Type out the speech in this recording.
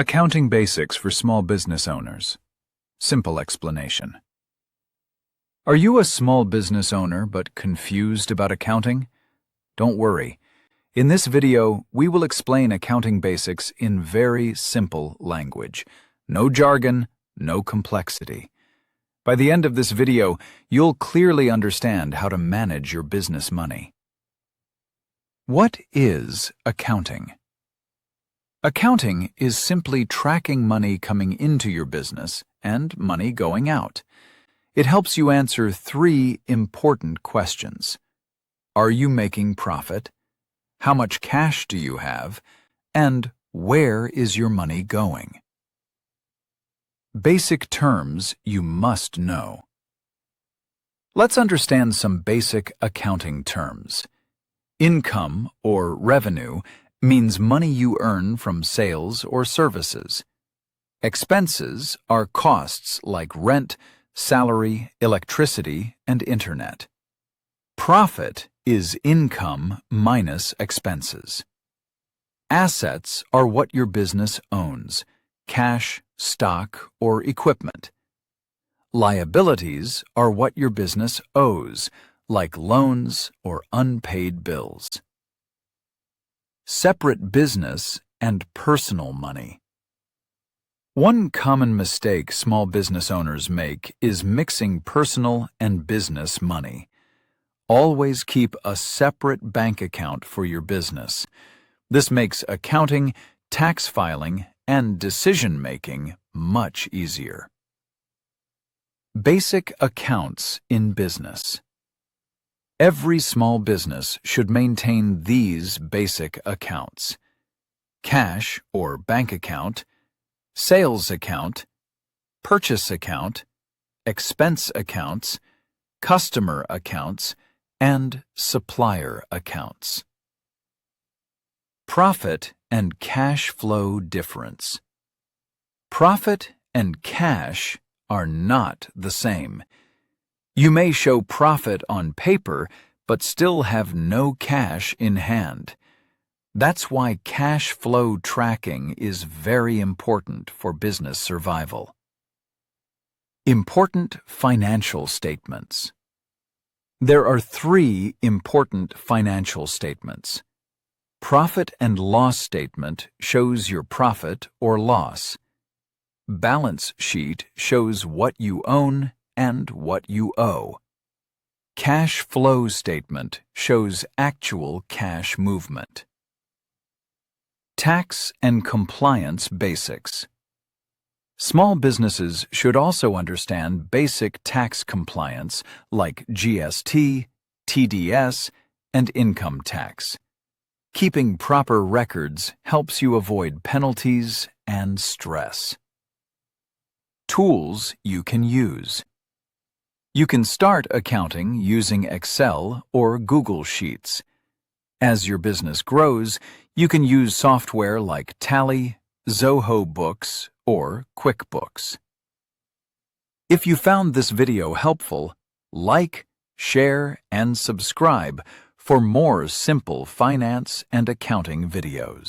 Accounting basics for small business owners. Simple explanation. Are you a small business owner but confused about accounting? Don't worry. In this video, we will explain accounting basics in very simple language. No jargon, no complexity. By the end of this video, you'll clearly understand how to manage your business money. What is accounting? Accounting is simply tracking money coming into your business and money going out. It helps you answer three important questions. Are you making profit? How much cash do you have? And where is your money going? Basic terms you must know. Let's understand some basic accounting terms. Income or revenue means money you earn from sales or services. Expenses are costs like rent, salary, electricity, and internet. Profit is income minus expenses. Assets are what your business owns, cash, stock, or equipment. Liabilities are what your business owes, like loans or unpaid bills. Separate business and personal money. One common mistake small business owners make is mixing personal and business money. Always keep a separate bank account for your business. This makes accounting, tax filing, and decision-making much easier. Basic accounts in business. Every small business should maintain these basic accounts: cash or bank account, sales account, purchase account, expense accounts, customer accounts, and supplier accounts. Profit and cash flow difference. Profit and cash are not the same. You may show profit on paper, but still have no cash in hand. That's why cash flow tracking is very important for business survival. Important financial statements. There are three important financial statements. Profit and loss statement shows your profit or loss. Balance sheet shows what you own and what you owe. Cash flow statement shows actual cash movement. Tax and compliance basics. Small businesses should also understand basic tax compliance like GST, TDS, and income tax. Keeping proper records helps you avoid penalties and stress. Tools you can use. You can start accounting using Excel or Google Sheets. As your business grows, you can use software like Tally, Zoho Books, or QuickBooks. If you found this video helpful, like, share, and subscribe for more simple finance and accounting videos.